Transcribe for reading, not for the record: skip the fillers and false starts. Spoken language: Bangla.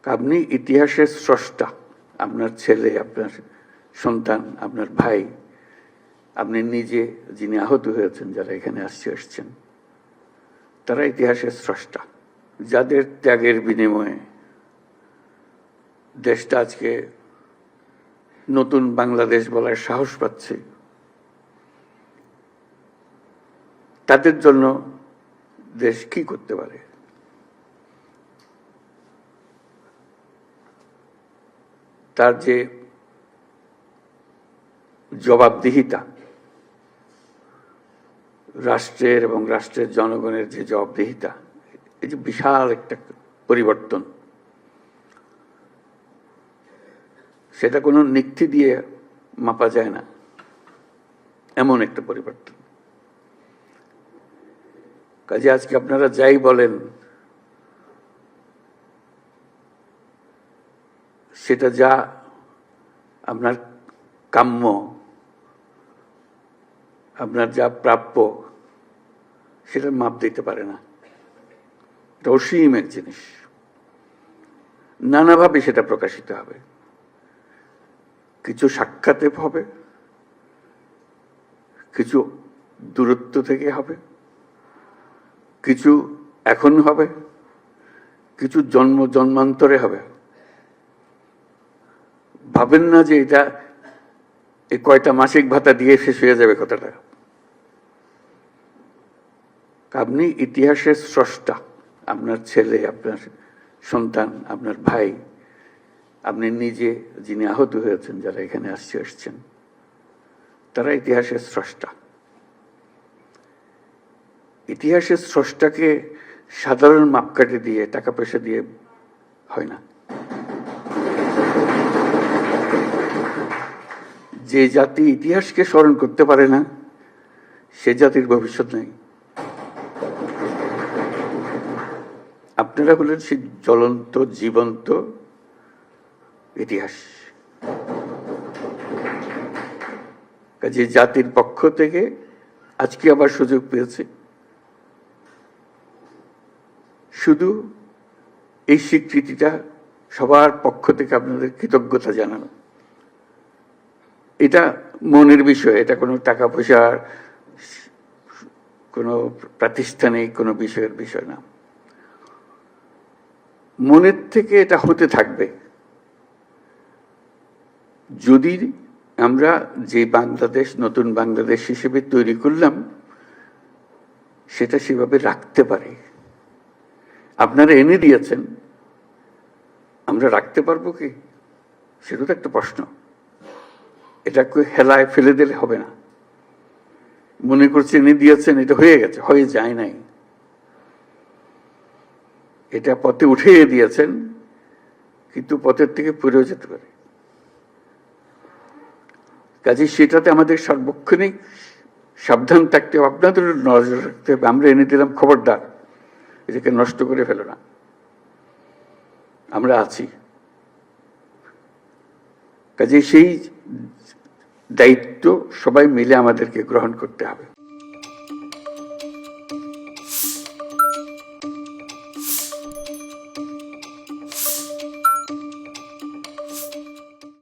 আপনি ইতিহাসের স্রষ্টা। আপনার ছেলে, আপনার সন্তান, আপনার ভাই, আপনি নিজে যিনি আহত হয়েছেন, যারা এখানে আসছেন, তারা ইতিহাসের স্রষ্টা, যাদের ত্যাগের বিনিময়ে দেশটা আজকে নতুন বাংলাদেশ বলার সাহস পাচ্ছে। তাদের জন্য দেশ কি করতে পারে? তার যে জবাবদিহিতা, রাষ্ট্রের এবং রাষ্ট্রের জনগণের যে জবাবদিহিতা, এই যে বিশাল একটা পরিবর্তন, সেটা কোনো নিক্তি দিয়ে মাপা যায় না। এমন একটা পরিবর্তন। কাজে আজকে আপনারা যাই বলেন, সেটা যা আপনার কাম্য, আপনার যা প্রাপ্য, সেটা মাপ দিতে পারে না। এটা অসীম এক জিনিস, নানাভাবে সেটা প্রকাশিত হবে। কিছু সাক্ষাতে হবে, কিছু দূরত্ব থেকে হবে, কিছু এখন হবে, কিছু জন্মান্তরে হবে। ভাবেন না যে এটা এই কয়টা মাসিক ভাতা দিয়ে শেষ হয়ে যাবে কথাটা। আপনি ইতিহাসের স্রষ্টা। আপনার ছেলে, আপনার সন্তান, আপনার ভাই, আপনি নিজে যিনি আহত হয়েছেন, যারা এখানে আসছেন, তারা ইতিহাসের স্রষ্টা। ইতিহাসের স্রষ্টাকে সাধারণ মাপকাঠি দিয়ে, টাকা পয়সা দিয়ে হয় না। যে জাতি ইতিহাসকে স্মরণ করতে পারে না, সে জাতির ভবিষ্যৎ নেই। আপনারা হলেন সেই জ্বলন্ত জীবন্ত ইতিহাস। কাজে জাতির পক্ষ থেকে আজকে আবার সুযোগ পেয়েছে শুধু এই স্বীকৃতিটা সবার পক্ষ থেকে আপনাদের কৃতজ্ঞতা জানানো। এটা মনের বিষয়, এটা কোনো টাকা পয়সার, কোনো প্রাতিষ্ঠানিক কোনো বিষয়ের বিষয় না। মনের থেকে এটা হতে থাকবে যদি আমরা যে বাংলাদেশ, নতুন বাংলাদেশ হিসেবে তৈরি করলাম, সেটা সেভাবে রাখতে পারি। আপনারা এনে দিয়েছেন, আমরা রাখতে পারবো কি? সেটা তো একটা প্রশ্ন। এটা হেলায় ফেলে দিলে হবে না। মনে করছে এনে দিয়েছেন, এটা হয়ে গেছে, হয়ে যায় নাই। এটা পথে উঠিয়ে দিয়েছেন, কিন্তু পথের থেকে পড়েও যেতে পারে। কাজে সেটাতে আমাদের সার্বক্ষণিক সাবধান থাকতে হবে, আপনাদের নজর রাখতে হবে। আমরা এনে দিলাম, খবরদার এটাকে নষ্ট করে ফেলো না। আমরা আছি। কাজে সেই দায়িত্ব সবাই মিলে আমাদেরকে গ্রহণ করতে হবে।